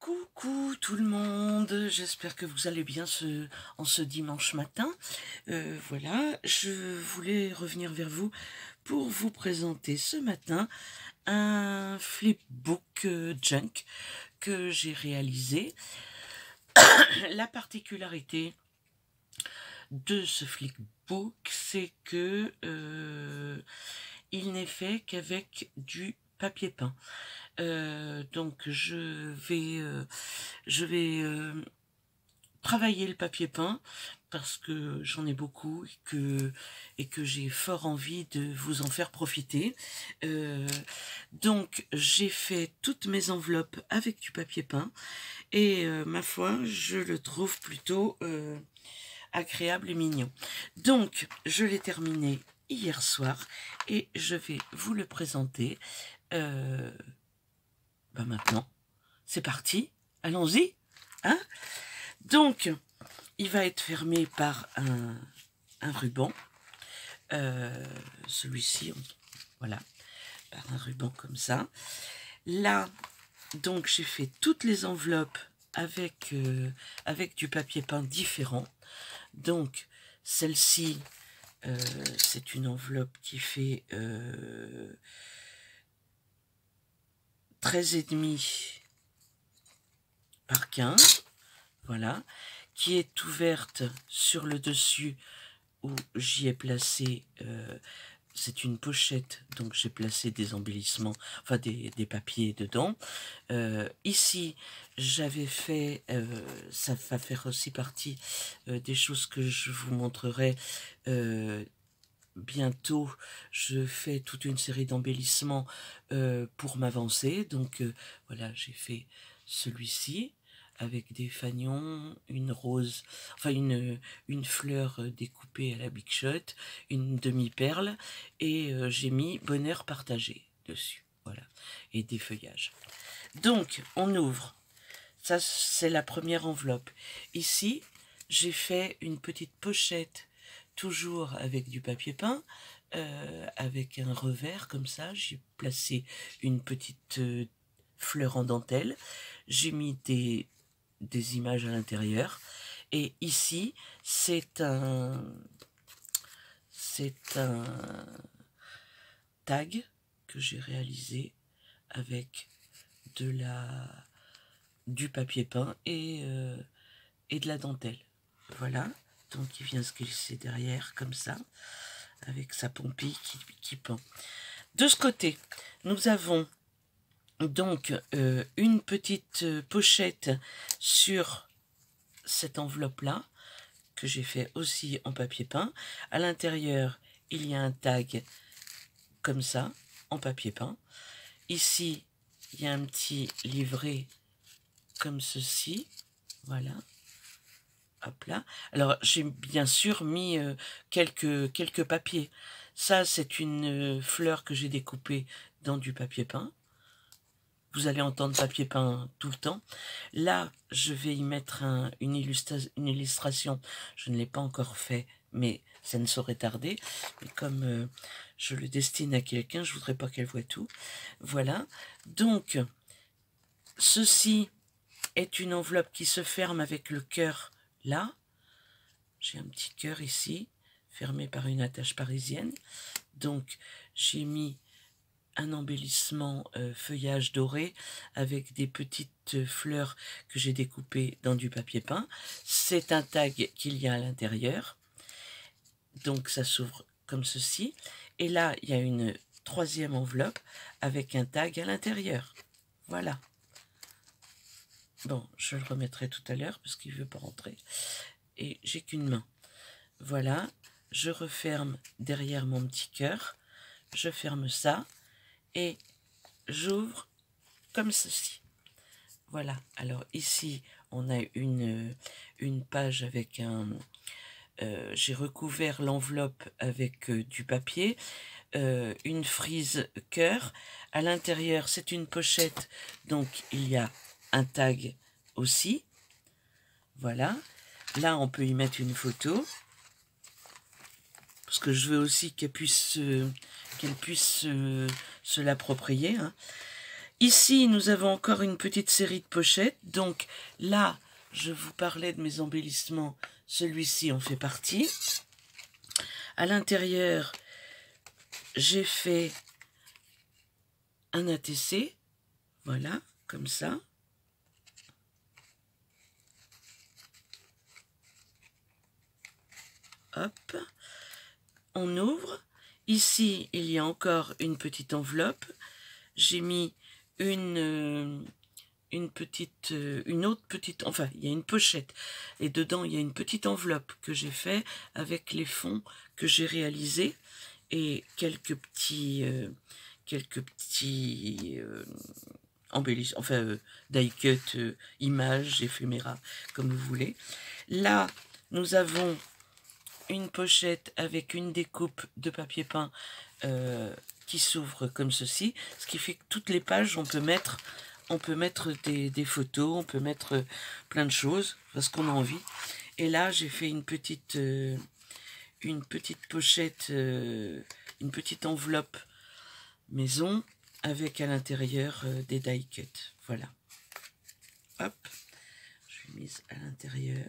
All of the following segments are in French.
Coucou tout le monde, j'espère que vous allez bien en ce dimanche matin. Voilà, je voulais revenir vers vous pour vous présenter ce matin un flipbook junk que j'ai réalisé. La particularité de ce flipbook, c'est que il n'est fait qu'avec du papier peint. Donc je vais travailler le papier peint parce que j'en ai beaucoup et que j'ai fort envie de vous en faire profiter. Donc j'ai fait toutes mes enveloppes avec du papier peint et ma foi, je le trouve plutôt agréable et mignon. Donc je l'ai terminé hier soir et je vais vous le présenter maintenant. C'est parti, allons-y, hein. Donc, il va être fermé par un ruban. Celui-ci, voilà, par un ruban comme ça. Là, donc, j'ai fait toutes les enveloppes avec du papier peint différent. Donc, celle-ci, c'est une enveloppe qui fait 13,5 par 15. Voilà, qui est ouverte sur le dessus où j'y ai placé, c'est une pochette, donc j'ai placé des embellissements, enfin des papiers dedans. Ici, j'avais fait, ça va faire aussi partie des choses que je vous montrerai bientôt. Je fais toute une série d'embellissements pour m'avancer, donc voilà, j'ai fait celui-ci avec des fanions, une rose, enfin une fleur découpée à la Big Shot, une demi-perle, et j'ai mis bonheur partagé dessus, voilà, et des feuillages. Donc, on ouvre. Ça, c'est la première enveloppe. Ici, j'ai fait une petite pochette, toujours avec du papier peint, avec un revers comme ça. J'ai placé une petite fleur en dentelle. J'ai mis des images à l'intérieur. Et ici, c'est un tag que j'ai réalisé avec du papier peint et de la dentelle. Voilà, donc il vient se glisser derrière comme ça, avec sa pompille qui pend. De ce côté, nous avons donc une petite pochette sur cette enveloppe-là, que j'ai fait aussi en papier peint. À l'intérieur, il y a un tag comme ça, en papier peint. Ici, il y a un petit livret comme ceci, voilà. Hop là. Alors, j'ai bien sûr mis quelques papiers. Ça, c'est une fleur que j'ai découpée dans du papier peint. Vous allez entendre papier peint tout le temps. Là, je vais y mettre une illustration. Je ne l'ai pas encore fait, mais ça ne saurait tarder. Mais comme je le destine à quelqu'un, je voudrais pas qu'elle voie tout. Voilà. Donc, ceci est une enveloppe qui se ferme avec le cœur là. J'ai un petit cœur ici, fermé par une attache parisienne. Donc, j'ai mis un embellissement feuillage doré avec des petites fleurs que j'ai découpées dans du papier peint. C'est un tag qu'il y a à l'intérieur. Donc, ça s'ouvre comme ceci. Et là, il y a une troisième enveloppe avec un tag à l'intérieur. Voilà. Bon, je le remettrai tout à l'heure parce qu'il ne veut pas rentrer. Et j'ai qu'une main. Voilà, je referme derrière mon petit cœur, je ferme ça et j'ouvre comme ceci. Voilà, alors ici on a une page avec j'ai recouvert l'enveloppe avec du papier, une frise cœur. À l'intérieur c'est une pochette, donc il y a un tag aussi. Voilà, là on peut y mettre une photo. Parce que je veux aussi qu'elle puisse se l'approprier. Hein. Ici, nous avons encore une petite série de pochettes. Donc là, je vous parlais de mes embellissements. Celui-ci en fait partie. À l'intérieur, j'ai fait un ATC. Voilà, comme ça. Hop. On ouvre. Ici, il y a encore une petite enveloppe. J'ai mis une autre petite, enfin, il y a une pochette. Et dedans, il y a une petite enveloppe que j'ai fait avec les fonds que j'ai réalisés et quelques petits embellissements, enfin, die cut, images, éphéméras, comme vous voulez. Là, nous avons une pochette avec une découpe de papier peint qui s'ouvre comme ceci, ce qui fait que toutes les pages, on peut mettre des photos, on peut mettre plein de choses, parce qu'on a envie. Et là, j'ai fait une petite pochette, une petite enveloppe maison, avec à l'intérieur des die cut. Voilà. Hop, je l'ai mise à l'intérieur.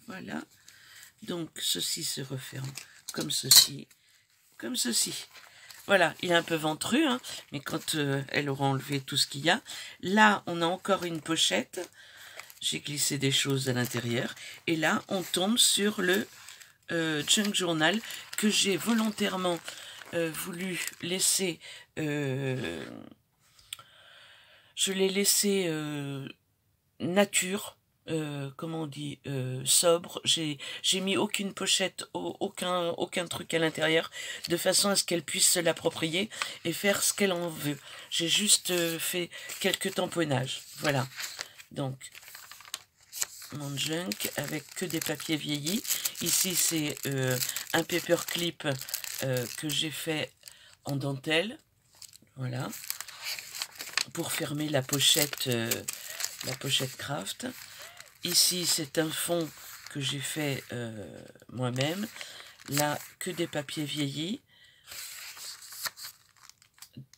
Voilà. Donc, ceci se referme comme ceci, comme ceci. Voilà, il est un peu ventru, hein, mais quand elle aura enlevé tout ce qu'il y a. Là, on a encore une pochette. J'ai glissé des choses à l'intérieur. Et là, on tombe sur le junk journal que j'ai volontairement voulu laisser... je l'ai laissé nature. Comment on dit, sobre. J'ai mis aucune pochette, aucun truc à l'intérieur, de façon à ce qu'elle puisse se l'approprier et faire ce qu'elle en veut. J'ai juste fait quelques tamponnages. Voilà. Donc, mon junk avec que des papiers vieillis. Ici, c'est un paperclip que j'ai fait en dentelle. Voilà. Pour fermer la pochette craft. Ici, c'est un fond que j'ai fait moi-même. Là, que des papiers vieillis.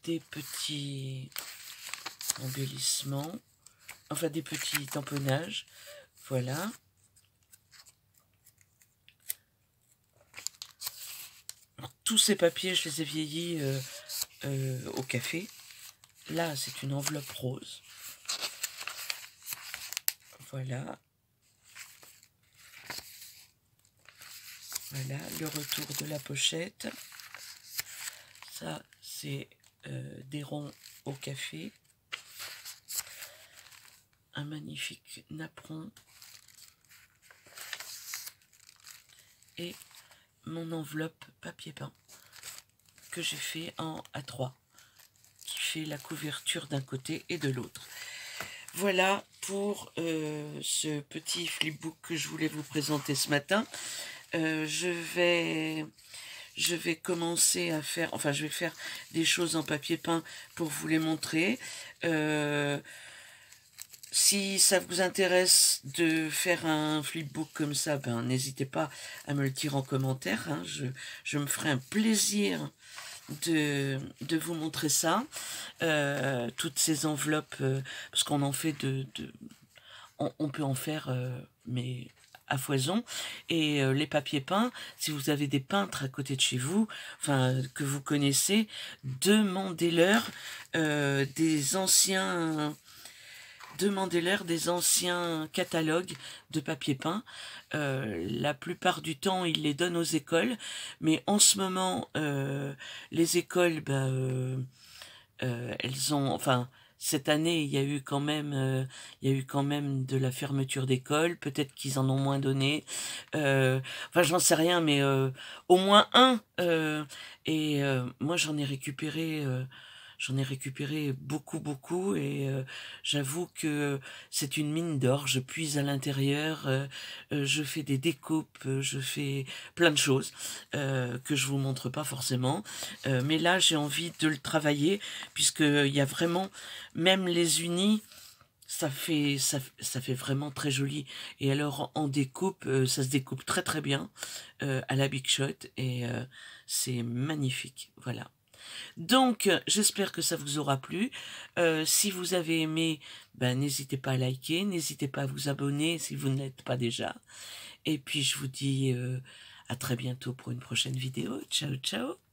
Des petits embellissements. Enfin, des petits tamponnages. Voilà. Alors, tous ces papiers, je les ai vieillis au café. Là, c'est une enveloppe rose. Voilà. Voilà, le retour de la pochette. Ça, c'est des ronds au café. Un magnifique napperon. Et mon enveloppe papier peint que j'ai fait en A3, qui fait la couverture d'un côté et de l'autre. Voilà pour ce petit flipbook que je voulais vous présenter ce matin. Je vais commencer à faire, enfin je vais faire des choses en papier peint pour vous les montrer. Si ça vous intéresse de faire un flipbook comme ça, ben n'hésitez pas à me le dire en commentaire, hein. Je me ferai un plaisir de vous montrer ça. Toutes ces enveloppes, parce qu'on en fait on peut en faire, mais à foison. Et les papiers peints, si vous avez des peintres à côté de chez vous, enfin que vous connaissez, demandez-leur des anciens catalogues de papier peint. La plupart du temps, ils les donnent aux écoles, mais en ce moment, les écoles, elles ont, enfin, cette année, il y a eu quand même de la fermeture d'écoles. Peut-être qu'ils en ont moins donné. Enfin, j'en sais rien, mais au moins un. Moi, j'en ai récupéré. J'en ai récupéré beaucoup et j'avoue que c'est une mine d'or. Je puise à l'intérieur, je fais des découpes, je fais plein de choses que je vous montre pas forcément. Mais là, j'ai envie de le travailler puisqu'il y a vraiment, même les unis, ça fait vraiment très joli. Et alors en découpe, ça se découpe très bien à la Big Shot et c'est magnifique. Voilà. Donc, j'espère que ça vous aura plu. Si vous avez aimé, ben, n'hésitez pas à liker, n'hésitez pas à vous abonner si vous ne l'êtes pas déjà. Et puis, je vous dis à très bientôt pour une prochaine vidéo. Ciao, ciao.